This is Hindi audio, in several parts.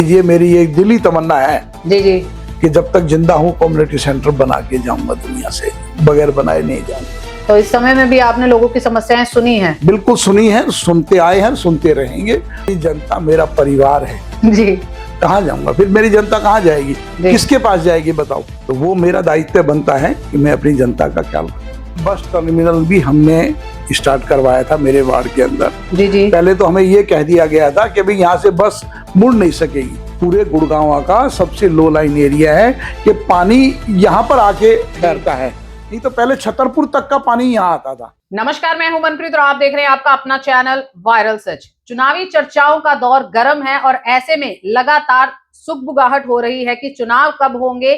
ये मेरी एक दिली तमन्ना है जी जी कि जब तक जिंदा हूँ कम्युनिटी सेंटर बना के जाऊंगा, दुनिया से बगैर बनाए नहीं जाऊंगा। तो इस समय में भी आपने लोगों की समस्याएं सुनी हैं? बिल्कुल सुनी है, सुनते आए हैं, सुनते रहेंगे। ये जनता मेरा परिवार है जी। कहाँ जाऊंगा फिर? मेरी जनता कहाँ जाएगी, किसके पास जाएगी बताओ? तो वो मेरा दायित्व बनता है कि मैं अपनी जनता का ख्याल रखूं। बस टर्मिनल भी हमने स्टार्ट करवाया था मेरे वार्ड के अंदर। जी जी। पहले तो हमें ये कह दिया गया था कि भाई यहाँ से बस मुड़ नहीं सकेगी। पूरे गुड़गांव का सबसे लो लाइन एरिया है कि पानी यहाँ पर आके ठहरता है, नहीं तो पहले छतरपुर तक का पानी यहाँ आता था। नमस्कार, मैं हूं मनप्रीत और आप देख रहे हैं आपका अपना चैनल वायरल सच। चुनावी चर्चाओं का दौर गर्म है और ऐसे में लगातार सुगबुगाहट हो रही है कि चुनाव कब होंगे।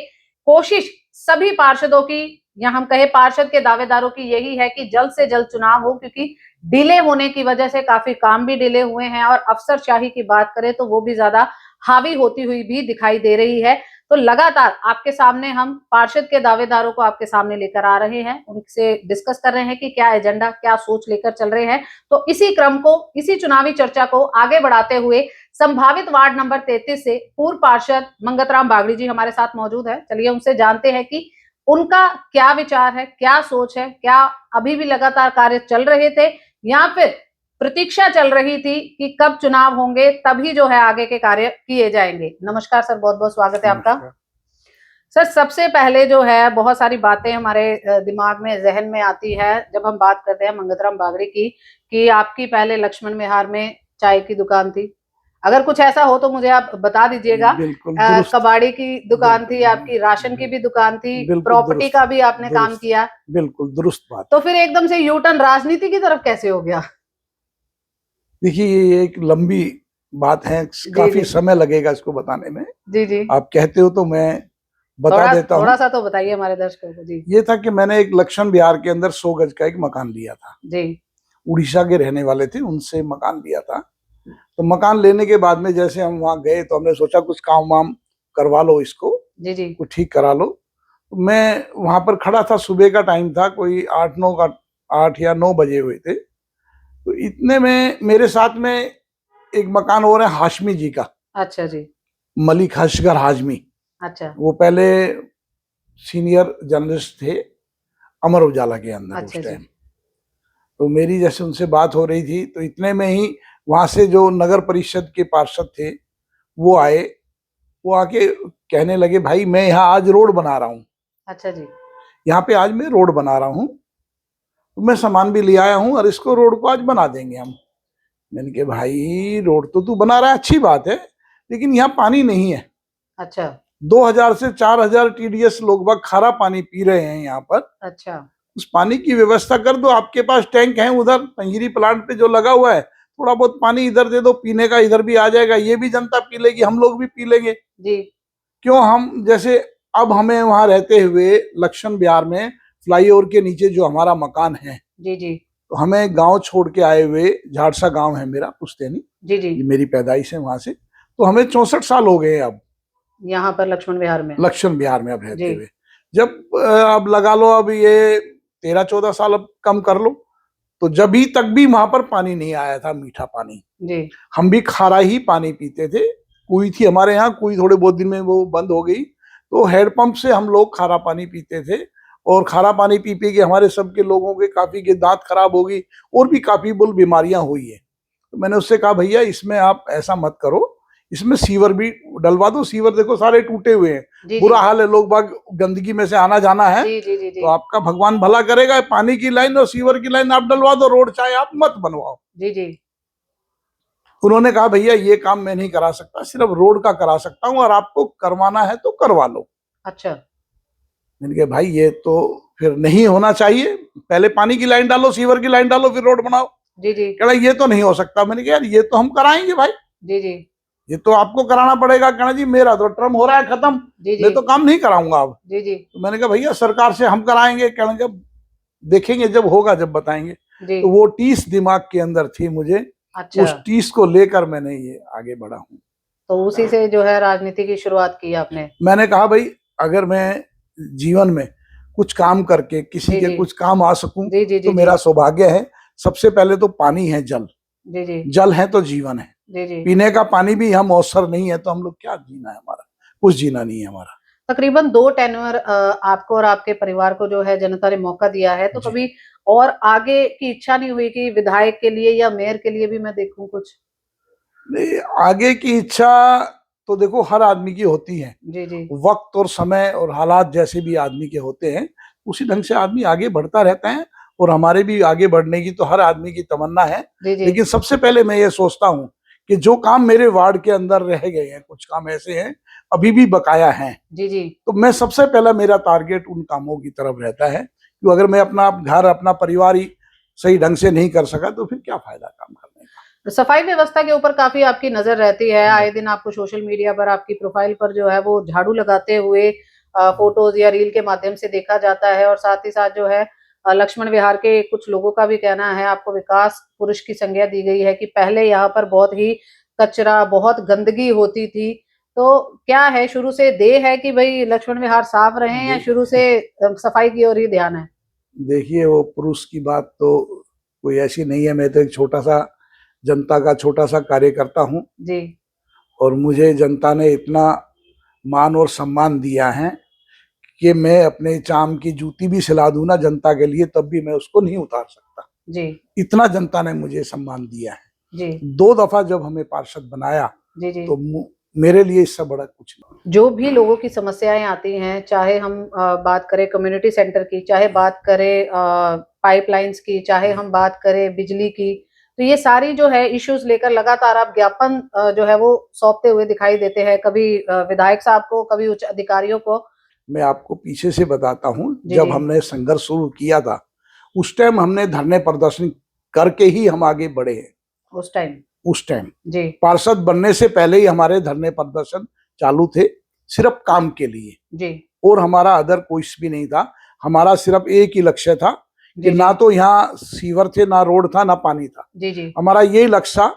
कोशिश सभी पार्षदों की, या हम कहे पार्षद के दावेदारों की, यही है कि जल्द से जल्द चुनाव हो, क्योंकि डिले होने की वजह से काफी काम भी डिले हुए हैं और अफसरशाही की बात करें तो वो भी ज्यादा हावी होती हुई भी दिखाई दे रही है। तो लगातार आपके सामने हम पार्षद के दावेदारों को आपके सामने लेकर आ रहे हैं, उनसे डिस्कस कर रहे हैं कि क्या एजेंडा, क्या सोच लेकर चल रहे हैं। तो इसी क्रम को, इसी चुनावी चर्चा को आगे बढ़ाते हुए संभावित वार्ड नंबर 33 से पूर्व पार्षद मंगतराम बागड़ी जी हमारे साथ मौजूद है। चलिए उनसे जानते हैं कि उनका क्या विचार है, क्या सोच है, क्या अभी भी लगातार कार्य चल रहे थे या फिर प्रतीक्षा चल रही थी कि कब चुनाव होंगे तभी जो है आगे के कार्य किए जाएंगे। नमस्कार सर, बहुत बहुत स्वागत है आपका। सर, सबसे पहले जो है बहुत सारी बातें हमारे दिमाग में, जहन में आती है जब हम बात करते हैं मंगतराम बागड़ी की, कि आपकी पहले लक्ष्मण विहार में चाय की दुकान थी। अगर कुछ ऐसा हो तो मुझे आप बता दीजिएगा। कबाड़ी की दुकान थी आपकी, राशन की भी दुकान थी, प्रॉपर्टी का भी आपने काम किया। बिल्कुल दुरुस्त बात। तो फिर एकदम से यू टर्न राजनीति की तरफ कैसे हो गया? देखिए, ये एक लंबी बात है, काफी समय लगेगा इसको बताने में। जी जी। आप कहते हो तो मैं बता देता हूँ। थोड़ा सा तो बताइए हमारे दर्शकों को। जी। ये था कि मैंने एक लक्ष्मण विहार के अंदर 100 गज का एक मकान लिया था जी। उड़ीसा के रहने वाले थे, उनसे मकान लिया था। तो मकान लेने के बाद में जैसे हम वहां गए तो हमने सोचा कुछ काम वाम करवा लो, इसको जी जी कुछ ठीक करा लो। तो मैं वहां पर खड़ा था, सुबह का टाइम था, कोई 8 या 9 बजे हुए थे। तो इतने में मेरे साथ में एक मकान और है हाशमी जी का। अच्छा जी। मलिक असगर हाशमी। अच्छा। वो पहले सीनियर जर्नलिस्ट थे अमर उजाला के अंदर। अच्छा उस टाइम तो मेरी जैसे उनसे बात हो रही थी तो इतने में ही वहां से जो नगर परिषद के पार्षद थे वो आए। वो आके कहने लगे, भाई मैं यहाँ आज रोड बना रहा हूँ। अच्छा जी। यहाँ पे आज मैं रोड बना रहा हूँ, तो मैं सामान भी ले आया हूँ और इसको रोड को आज बना देंगे हम। मैंने कहा, भाई रोड तो तू बना रहा है, अच्छी बात है, लेकिन यहाँ पानी नहीं है। अच्छा। 2000 से 4000 टीडीएस लोग बाग खारा पानी पी रहे हैं यहाँ पर। अच्छा। उस पानी की व्यवस्था कर दो। आपके पास टैंक है उधर पंजीरी प्लांट पे जो लगा हुआ है, थोड़ा बहुत पानी इधर दे दो पीने का, इधर भी आ जाएगा, ये भी जनता पी लेगी, हम लोग भी पी लेंगे जी। क्यों हम जैसे अब हमें वहां रहते हुए लक्ष्मण विहार में फ्लाईओवर के नीचे जो हमारा मकान है जी जी, तो हमें गांव छोड़ के आए हुए, झाड़सा गांव है मेरा, पुश्तैनी जी जी, मेरी पैदाइश है वहां से। तो हमें 64 साल हो गए अब यहाँ पर लक्ष्मण विहार में अब रहते हुए। जब अब लगा लो, अब ये 13-14 साल अब कम कर लो, तो जब भी तक भी वहां पर पानी नहीं आया था, मीठा पानी जी। हम भी खारा ही पानी पीते थे। कुई थी हमारे यहाँ, कुई थोड़े बहुत दिन में वो बंद हो गई, तो हैंडपंप से हम लोग खारा पानी पीते थे। और खारा पानी पी पी के हमारे सबके लोगों के काफी के दांत खराब हो गई और भी काफी बुल बीमारियां हुई है। तो मैंने उससे कहा, भैया इसमें आप ऐसा मत करो, इसमें सीवर भी डलवा दो। सीवर देखो सारे टूटे हुए हैं, बुरा हाल है, लोग बाग गंदगी में से आना जाना है। जी। तो आपका भगवान भला करेगा, पानी की लाइन और सीवर की लाइन आप डलवा दो, रोड चाहे आप मत बनवाओ। जी। उन्होंने कहा, भैया ये काम मैं नहीं करा सकता, सिर्फ रोड का करा सकता हूँ और आपको करवाना है तो करवा लो। अच्छा। मैंने कहा, भाई ये तो फिर नहीं होना चाहिए, पहले पानी की लाइन डालो, सीवर की लाइन डालो, फिर रोड बनाओ। जी। कह रहा ये तो नहीं हो सकता। मैंने कहा, यार ये तो हम कराएंगे भाई। जी। ये तो आपको कराना पड़ेगा। कहना, जी मेरा तो टर्म हो रहा है खत्म, मैं तो काम नहीं कराऊंगा अब। जी। तो मैंने कहा, भैया सरकार से हम कराएंगे। कहना, देखेंगे जब होगा जब बताएंगे। तो वो टीस दिमाग के अंदर थी मुझे। अच्छा। उस टीस को लेकर मैंने ये आगे बढ़ा हूँ। तो उसी से जो है राजनीति की शुरुआत की आपने? मैंने कहा, भाई अगर मैं जीवन में कुछ काम करके किसी के कुछ काम आ सकूं तो मेरा सौभाग्य है। सबसे पहले तो पानी है, जल। जी। जल है तो जीवन है। जी जी। पीने का पानी भी यहाँ मौसर नहीं है, तो हम लोग क्या जीना है, हमारा कुछ जीना नहीं है हमारा। तकरीबन 2 टेन्योर आपको और आपके परिवार को जो है जनता ने मौका दिया है, तो जी। कभी और आगे की इच्छा नहीं हुई कि विधायक के लिए या मेयर के लिए भी मैं देखूं कुछ? नहीं, आगे की इच्छा तो देखो हर आदमी की होती है। जी जी। वक्त और समय और हालात जैसे भी आदमी के होते हैं, उसी ढंग से आदमी आगे बढ़ता रहता है, और हमारे भी आगे बढ़ने की तो हर आदमी की तमन्ना है। जी जी। लेकिन सबसे पहले मैं ये सोचता हूँ कि जो काम मेरे वार्ड के अंदर रह गए हैं, कुछ काम ऐसे हैं अभी भी बकाया हैं, जी जी। तो मैं सबसे पहला मेरा टारगेट उन कामों की तरफ रहता है। कि अगर मैं अपना घर, अपना परिवार ही सही ढंग से नहीं कर सका, तो फिर क्या फायदा काम करने का। सफाई व्यवस्था के ऊपर काफी आपकी नजर रहती है, आए दिन आपको सोशल मीडिया पर आपकी प्रोफाइल पर जो है वो झाड़ू लगाते हुए फोटोज या रील के माध्यम से देखा जाता है, और साथ ही साथ जो है लक्ष्मण विहार के कुछ लोगों का भी कहना है, आपको विकास पुरुष की संज्ञा दी गई है कि पहले यहाँ पर बहुत ही कचरा, बहुत गंदगी होती थी। तो क्या है, शुरू से देह है कि भाई लक्ष्मण विहार साफ रहे, या शुरू से सफाई की ओर ही ध्यान है? देखिए, वो पुरुष की बात तो कोई ऐसी नहीं है। मैं तो एक छोटा सा जनता का छोटा सा कार्यकर्ता हूँ, जी और मुझे जनता ने इतना मान और सम्मान दिया है कि मैं अपने चाम की जूती भी सिला दूं ना जनता के लिए, तब भी मैं उसको नहीं उतार सकता। जी। इतना जनता ने मुझे सम्मान दिया है। जी 2 दफा जब हमें पार्षद बनाया, जी। जी। तो मेरे लिए इससे बड़ा कुछ नहीं। जो भी लोगों की समस्याएं आती हैं, चाहे हम बात करें कम्युनिटी सेंटर की, चाहे बात करें पाइपलाइंस की, चाहे हम बात करें बिजली की, तो ये सारी जो है इश्यूज लेकर लगातार आप ज्ञापन जो है वो सौंपते हुए दिखाई देते हैं, कभी विधायक साहब को, कभी उच्च अधिकारियों को। मैं आपको पीछे से बताता हूँ, जी जब जी। हमने संघर्ष शुरू किया था, उस टाइम हमने धरने प्रदर्शन करके ही हम आगे बढ़े हैं। उस टाइम। उस टाइम जी पार्षद बनने से पहले ही हमारे धरने प्रदर्शन चालू थे, सिर्फ काम के लिए, जी। और हमारा अदर कुछ भी नहीं था। हमारा सिर्फ एक ही लक्ष्य था कि जी जी। ना तो यहाँ सीवर थे, ना रोड था, ना पानी था। जी जी। हमारा यही लक्ष्य था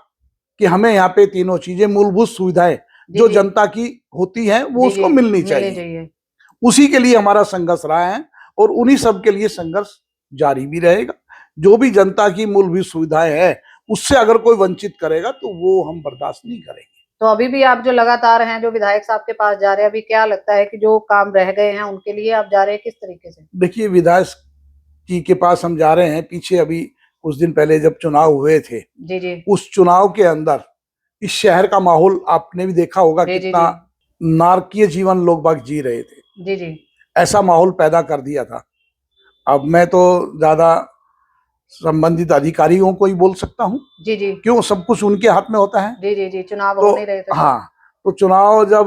कि हमें यहाँ पे तीनों चीजें, मूलभूत सुविधाएं जी जो जी। जनता की होती हैं, वो जी उसको जी। मिलनी मिलनी चाहिए। चाहिए। उसी के लिए हमारा संघर्ष रहा है, और उन्हीं सब के लिए संघर्ष जारी भी रहेगा। जो भी जनता की मूलभूत सुविधाएं हैं, उससे अगर कोई वंचित करेगा, तो वो हम बर्दाश्त नहीं करेंगे। तो अभी भी आप जो लगातार हैं, जो विधायक साहब के पास जा रहे हैं, अभी क्या लगता है कि जो काम रह गए हैं उनके लिए आप जा रहे हैं किस तरीके से? देखिए, विधायक जी के पास हम जा रहे हैं। पीछे अभी कुछ दिन पहले जब चुनाव हुए थे, जी जी। उस चुनाव के अंदर इस शहर का माहौल आपने भी देखा होगा, जी जी। कितना जी नारकीय जीवन लोग बाग जी रहे थे। जी। जी ऐसा माहौल पैदा कर दिया था। अब मैं तो ज्यादा संबंधित अधिकारियों को ही बोल सकता हूँ, जी। जी क्यों, सब कुछ उनके हाथ में होता है। जी। जी जी। चुनाव तो हो नहीं रहे थे तो। हाँ, तो चुनाव जब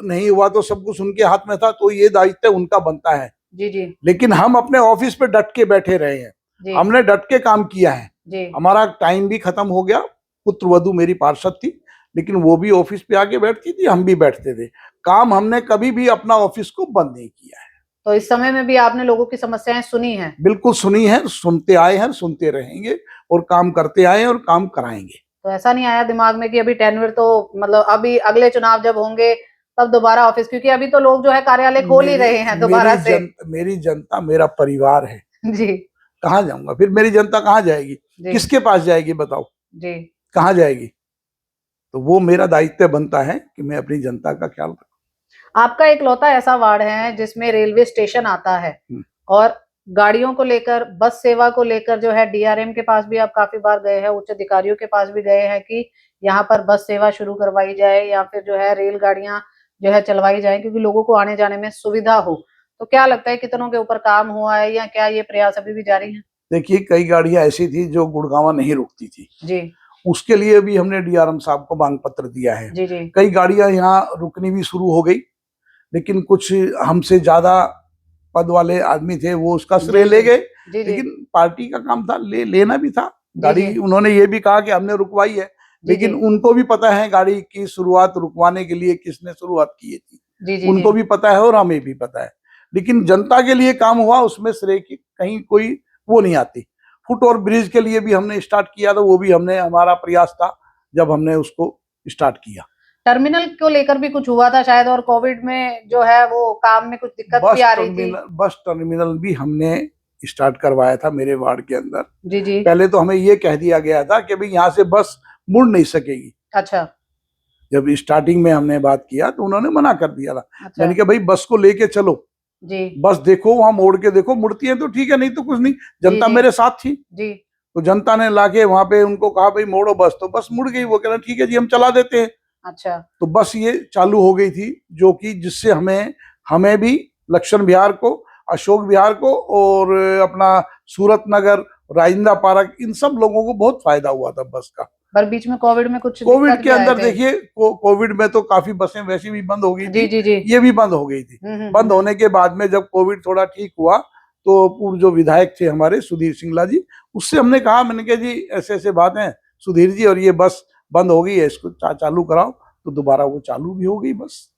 नहीं हुआ तो सब कुछ उनके हाथ में था, तो ये दायित्व उनका बनता है। जी जी। लेकिन हम अपने ऑफिस पे डट के बैठे रहे हैं, जी हमने डट के काम किया है। जी। हमारा टाइम भी खत्म हो गया। पुत्र वधू मेरी पार्षद थी, लेकिन वो भी ऑफिस पे आके बैठती थी, हम भी बैठते थे। काम हमने कभी भी अपना ऑफिस को बंद नहीं किया है। तो इस समय में भी आपने लोगों की समस्याएं सुनी हैं? बिल्कुल सुनी है, सुनते आए हैं, सुनते रहेंगे, और काम करते आए हैं, और काम कराएंगे। तो ऐसा नहीं आया दिमाग में कि अभी टेन्योर तो मतलब अभी अगले चुनाव जब होंगे तब दोबारा ऑफिस, क्योंकि अभी तो लोग जो है कार्यालय खोल ही रहे हैं दोबारा से। मेरी जनता मेरा परिवार है। जी कहाँ जाऊंगा फिर? मेरी जनता कहाँ जाएगी? जी। किसके पास जाएगी बताओ? जी। कहाँ जाएगी? तो वो मेरा दायित्व बनता है कि मैं अपनी जनता का ख्याल रखूं। आपका इकलौता ऐसा वार्ड है जिसमें रेलवे स्टेशन आता है, और गाड़ियों को लेकर, बस सेवा को लेकर जो है डीआरएम के पास भी आप काफी बार गए हैं, उच्च अधिकारियों के पास भी गए हैं कि यहाँ पर बस सेवा शुरू करवाई जाए, या फिर जो है रेलगाड़ियां जो है चलवाई जाए, क्योंकि लोगों को आने जाने में सुविधा हो। तो क्या लगता है कितनों के ऊपर काम हुआ है, या क्या ये प्रयास अभी भी जारी है? देखिए, कई गाड़ियां ऐसी थी जो गुड़गांव नहीं रुकती थी, जी उसके लिए भी हमने डीआरएम साहब को मांग पत्र दिया है। जी। जी कई गाड़ियां यहाँ रुकनी भी शुरू हो गई, लेकिन कुछ हमसे ज्यादा पद वाले आदमी थे, वो उसका श्रेय ले गए। जी। जी लेकिन पार्टी का काम था, लेना भी था जी। गाड़ी। उन्होंने ये भी कहा कि हमने रुकवाई है, लेकिन जी। उनको भी पता है गाड़ी की शुरुआत रुकवाने के लिए किसने शुरुआत की थी। जी जी। उनको भी पता है और हमें भी पता है। लेकिन जनता के लिए काम हुआ, उसमें श्रेय की कहीं कोई वो नहीं आती। फुट और ब्रिज के लिए भी हमने स्टार्ट किया था, वो भी हमने, हमारा प्रयास था जब हमने उसको स्टार्ट किया। टर्मिनल को लेकर भी कुछ हुआ था शायद, और कोविड में जो है वो काम में कुछ दिक्कत भी आ रही थी। बस टर्मिनल भी हमने स्टार्ट करवाया था मेरे वार्ड के अंदर। जी जी। पहले तो हमें ये कह दिया गया था कि भाई यहाँ से बस मुड़ नहीं सकेगी। अच्छा जब स्टार्टिंग में हमने बात किया तो उन्होंने मना कर दिया था। अच्छा मैंने कहा भाई बस को लेके चलो, जी बस देखो वहां मोड़ के देखो, मुड़ती है तो ठीक है, नहीं तो कुछ नहीं। जनता जी मेरे साथ थी, जी तो जनता ने लाके वहां पे उनको कहा भाई मोड़ो बस, तो बस मुड़ गई। वो कह रहे ठीक है जी हम चला देते हैं। अच्छा तो बस ये चालू हो गई थी, जो कि जिससे हमें हमें भी लक्ष्मण विहार को, अशोक विहार को और अपना सूरत नगर, राजिंदा पार्क, इन सब लोगों को बहुत फायदा हुआ था बस का। पर बीच में कोविड में कुछ कोविड दिक्कत के भी आए अंदर थे। देखिए, कोविड में तो काफी बसें वैसे भी बंद हो गई जी थी, जी जी ये भी बंद हो गई थी। बंद होने के बाद में जब कोविड थोड़ा ठीक हुआ, तो पूर्व जो विधायक थे हमारे सुधीर सिंगला जी, उससे हमने कहा, मैंने कहा जी ऐसे ऐसे बात है सुधीर जी, और ये बस बंद हो गई है, इसको चालू कराओ। तो दोबारा वो चालू भी हो गई बस।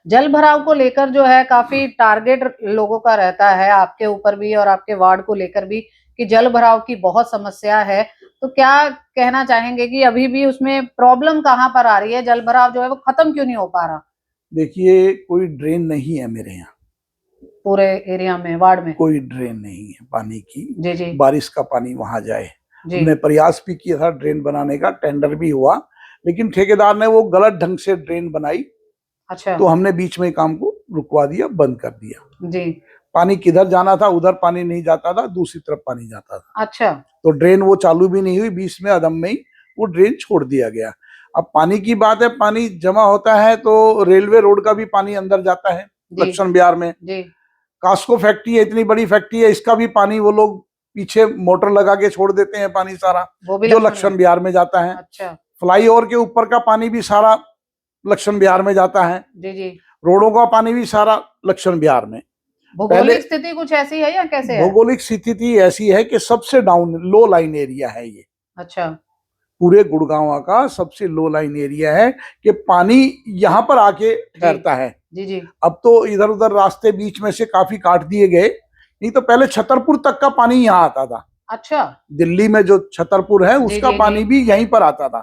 जल भराव को लेकर जो है काफी टारगेट लोगों का रहता है, आपके ऊपर भी और आपके वार्ड को लेकर भी, कि जल भराव की बहुत समस्या है। तो क्या कहना चाहेंगे कि अभी भी उसमें प्रॉब्लम कहाँ पर आ रही है, जल भराव जो है वो खत्म क्यों नहीं हो पा रहा? देखिए कोई ड्रेन नहीं है मेरे यहाँ, पूरे एरिया में, वार्ड में कोई ड्रेन नहीं है पानी की, जी जी बारिश का पानी वहां जाए। जी हमने प्रयास भी किया था ड्रेन बनाने का, टेंडर भी हुआ, लेकिन ठेकेदार ने वो गलत ढंग से ड्रेन बनाई, अच्छा तो हमने बीच में काम को रुकवा दिया, बंद कर दिया। जी पानी किधर जाना था उधर पानी नहीं जाता था, दूसरी तरफ पानी जाता था। अच्छा तो ड्रेन वो चालू भी नहीं हुई, बीच में अदम में ही वो ड्रेन छोड़ दिया गया। अब पानी की बात है, पानी जमा होता है तो रेलवे रोड का भी पानी अंदर जाता है जी लक्ष्मण विहार में। जी कास्को फैक्ट्री है, इतनी बड़ी फैक्ट्री है, इसका भी पानी वो लोग पीछे मोटर लगा के छोड़ देते हैं पानी सारा, वो भी जो लक्ष्मण लक्ष्मण विहार में जाता है। अच्छा फ्लाईओवर के ऊपर का पानी भी सारा लक्ष्मण विहार में जाता है, जी जी रोडों का पानी भी सारा लक्ष्मण विहार में। पहले भौगोलिक स्थिति कुछ ऐसी है या कैसे है? भौगोलिक स्थिति ऐसी है कि सबसे डाउन लो लाइन एरिया है ये, अच्छा पूरे गुड़गांव का सबसे लो लाइन एरिया है, कि पानी यहाँ पर आके ठहरता है। जी जी अब तो इधर उधर रास्ते बीच में से काफी काट दिए गए, नहीं तो पहले छतरपुर तक का पानी यहाँ आता था। अच्छा दिल्ली में जो छतरपुर है जी उसका जी पानी जी भी यहीं पर आता था।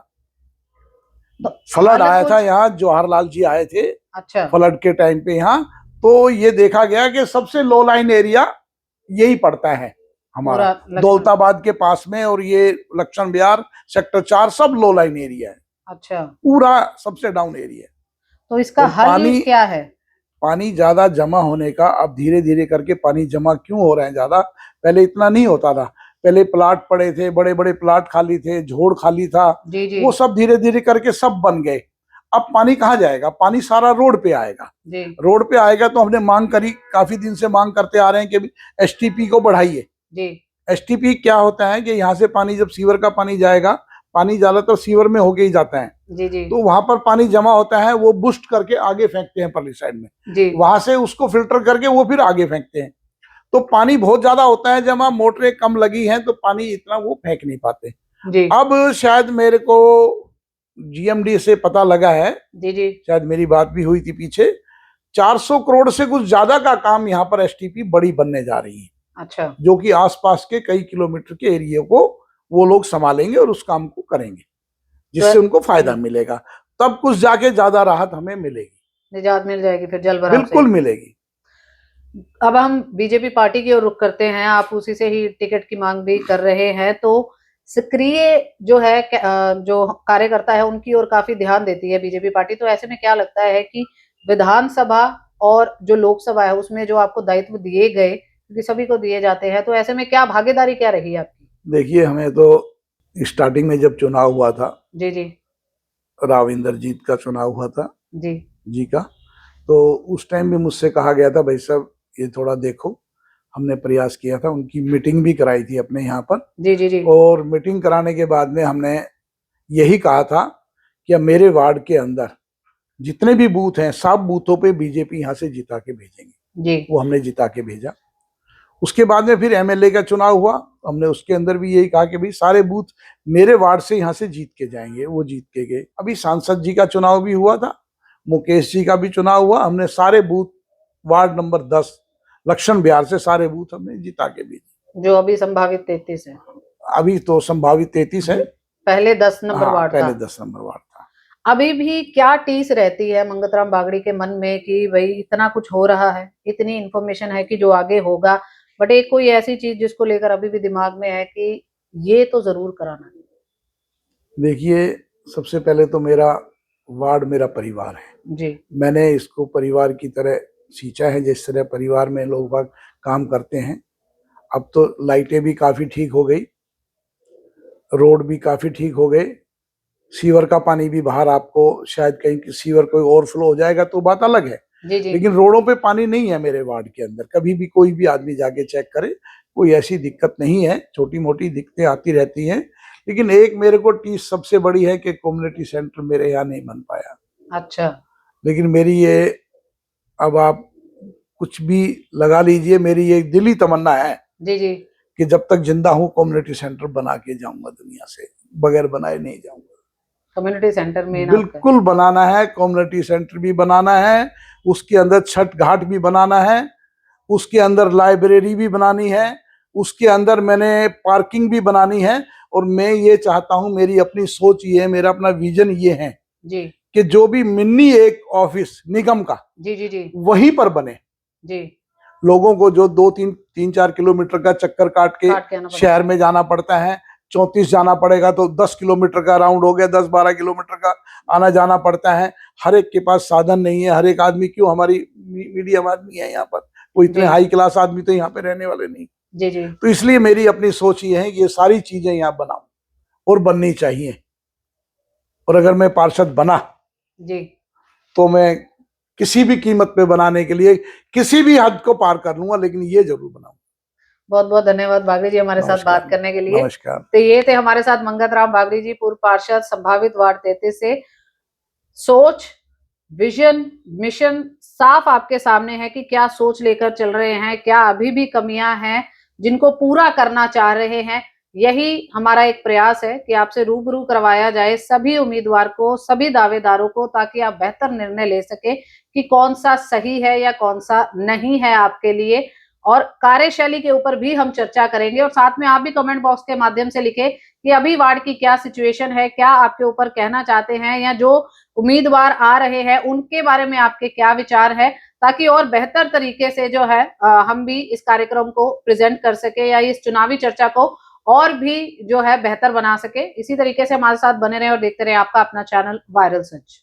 तो फ्लड हालत आया था कुछ यहाँ, जवाहरलाल जी आए थे अच्छा फ्लड के टाइम पे यहाँ, तो ये देखा गया कि सबसे लो लाइन एरिया यही पड़ता है हमारा, पूरा लक्ष्मण दौलताबाद के पास में, और ये लक्ष्मण विहार, सेक्टर 4 सब लो लाइन एरिया है, अच्छा पूरा सबसे डाउन एरिया है। तो इसका तो हल पानी क्या है? पानी ज्यादा जमा होने का, अब धीरे धीरे करके पानी जमा क्यों हो रहे हैं ज्यादा, पहले इतना नहीं होता था। पहले प्लाट पड़े थे, बड़े बड़े प्लाट खाली थे, झोड़ खाली था, जी जी वो सब धीरे धीरे करके सब बन गए। अब पानी कहाँ जाएगा, पानी सारा रोड पे आएगा। जी रोड पे आएगा तो हमने मांग करी, काफी दिन से मांग करते आ रहे हैं कि एसटीपी को बढ़ाइए। जी एसटीपी क्या होता है कि यहाँ से पानी, जब सीवर का पानी जाएगा, पानी ज्यादातर सीवर में होके ही जाता है, जी जी तो वहां पर पानी जमा होता है, वो बुस्ट करके आगे फेंकते हैं परली साइड में, जी वहां से उसको फिल्टर करके वो फिर आगे फेंकते हैं। तो पानी बहुत ज्यादा होता है जमा, मोटरें कम लगी हैं तो पानी इतना वो फेंक नहीं पाते। जी अब शायद मेरे को जीएमडी से पता लगा है, जी जी शायद मेरी बात भी हुई थी पीछे, 400 करोड़ से कुछ ज्यादा का काम यहाँ पर एसटीपी बड़ी बनने जा रही है, अच्छा जो कि आसपास के कई किलोमीटर के एरिया को वो लोग संभालेंगे और उस काम को करेंगे, जिससे उनको फायदा मिलेगा। तब कुछ जाके ज्यादा राहत हमें मिलेगी, निजात मिल जाएगी फिर जल भराव से। बिल्कुल मिलेगी। अब हम बीजेपी पार्टी की ओर रुख करते हैं, आप उसी से ही टिकट की मांग भी कर रहे हैं, तो सक्रिय जो है जो कार्यकर्ता है उनकी ओर काफी ध्यान देती है बीजेपी पार्टी। तो ऐसे में क्या लगता है कि विधानसभा और जो लोकसभा है उसमें जो आपको दायित्व दिए गए, क्योंकि सभी को दिए जाते हैं, तो ऐसे में क्या भागीदारी क्या रही आपकी? देखिए हमें तो स्टार्टिंग में जब चुनाव हुआ था, जी जी राव इंद्रजीत का चुनाव हुआ था जी जी का, तो उस टाइम भी मुझसे कहा गया था भाई साहब ये थोड़ा देखो। हमने प्रयास किया था, उनकी मीटिंग भी कराई थी अपने यहाँ पर, जी जी जी और मीटिंग कराने के बाद में हमने यही कहा था कि अब मेरे वार्ड के अंदर जितने भी बूथ हैं सब बूथों पे बीजेपी यहाँ से जिता के भेजेंगे। जी वो हमने जिता के भेजा। उसके बाद में फिर एमएलए का चुनाव हुआ, हमने उसके अंदर भी यही कहा कि भाई सारे बूथ मेरे वार्ड से यहाँ से जीत के जाएंगे, वो जीत के गए। अभी सांसद जी का चुनाव भी हुआ था, मुकेश जी का भी चुनाव हुआ, हमने सारे बूथ वार्ड नंबर 10 लक्ष्मण विहार से सारे बूथ हमने जिता के भेजे। जो अभी संभावित 33 है, अभी तो संभावित 33 है, पहले 10 नंबर हाँ वार्ड था। पहले 10 नंबर वार्ड था। अभी भी क्या टीस रहती है मंगतराम बागड़ी के मन में कि भाई इतना कुछ हो रहा है, इतनी इंफॉर्मेशन है कि जो आगे होगा, बट एक कोई ऐसी चीज जिसको लेकर अभी भी दिमाग में है कि ये तो जरूर कराना है? देखिए सबसे पहले तो मेरा वार्ड मेरा परिवार है जी। मैंने इसको परिवार की तरह सींचा है, जिस तरह परिवार में लोग बाग काम करते हैं। अब तो लाइटें भी काफी ठीक हो गई, रोड भी काफी ठीक हो गए, सीवर का पानी भी बाहर, आपको शायद कहीं सीवर कोई ओवरफ्लो हो जाएगा तो बात अलग है, जी जी। लेकिन रोडों पे पानी नहीं है मेरे वार्ड के अंदर। कभी भी कोई भी आदमी जाके चेक करे, कोई ऐसी दिक्कत नहीं है। छोटी मोटी दिक्कतें आती रहती हैं, लेकिन एक मेरे को टीस सबसे बड़ी है कि कम्युनिटी सेंटर मेरे यहाँ नहीं बन पाया। अच्छा। लेकिन मेरी ये, अब आप कुछ भी लगा लीजिए, मेरी ये दिली तमन्ना है जी जी। कि जब तक जिंदा हूँ कम्युनिटी सेंटर बना के जाऊंगा, दुनिया से बगैर बनाए नहीं जाऊंगा। कम्युनिटी सेंटर में बिल्कुल बनाना है, कम्युनिटी सेंटर भी बनाना है, उसके अंदर छठ घाट भी बनाना है, उसके अंदर लाइब्रेरी भी बनानी है, उसके अंदर मैंने पार्किंग भी बनानी है। और मैं ये चाहता हूं, मेरी अपनी सोच ये है, मेरा अपना विजन ये है जी कि जो भी मिनी एक ऑफिस निगम का जी जी जी वहीं पर बने। जी। लोगों को जो 2-3-4 किलोमीटर का चक्कर काट के शहर में जाना पड़ता है, 34 जाना पड़ेगा तो 10 किलोमीटर का राउंड हो गया, 10-12 किलोमीटर का आना जाना पड़ता है। हर एक के पास साधन नहीं है, हर एक आदमी, क्यों, हमारी मीडियम आदमी है यहाँ पर, कोई इतने हाई क्लास आदमी तो यहाँ पे रहने वाले नहीं। जी जी। तो इसलिए मेरी अपनी सोच ये है कि ये सारी चीजें यहाँ बनाऊं और बननी चाहिए। और अगर मैं पार्षद बना जी तो मैं किसी भी कीमत पे बनाने के लिए किसी भी हद को पार कर लूंगा, लेकिन ये जरूर बनाऊंगा। बहुत बहुत धन्यवाद बागड़ी जी हमारे साथ बात करने के लिए। नमस्कार। तो ये थे हमारे साथ मंगत राम बागड़ी जी, पूर्व पार्षद, संभावित वार्ड 33 से। सोच, विजन, मिशन साफ आपके सामने है कि क्या सोच लेकर चल रहे हैं, क्या अभी भी कमियां हैं जिनको पूरा करना चाह रहे हैं। यही हमारा एक प्रयास है कि आपसे रूबरू करवाया जाए सभी उम्मीदवार को, सभी दावेदारों को, ताकि आप बेहतर निर्णय ले सके कि कौन सा सही है या कौन सा नहीं है आपके लिए। और कार्यशैली के ऊपर भी हम चर्चा करेंगे, और साथ में आप भी कमेंट बॉक्स के माध्यम से लिखें कि अभी वार्ड की क्या सिचुएशन है, क्या आपके ऊपर कहना चाहते हैं, या जो उम्मीदवार आ रहे हैं उनके बारे में आपके क्या विचार है, ताकि और बेहतर तरीके से जो है हम भी इस कार्यक्रम को प्रेजेंट कर सके या इस चुनावी चर्चा को और भी जो है बेहतर बना सके। इसी तरीके से हमारे साथ बने रहे और देखते रहे आपका अपना चैनल वायरल सच।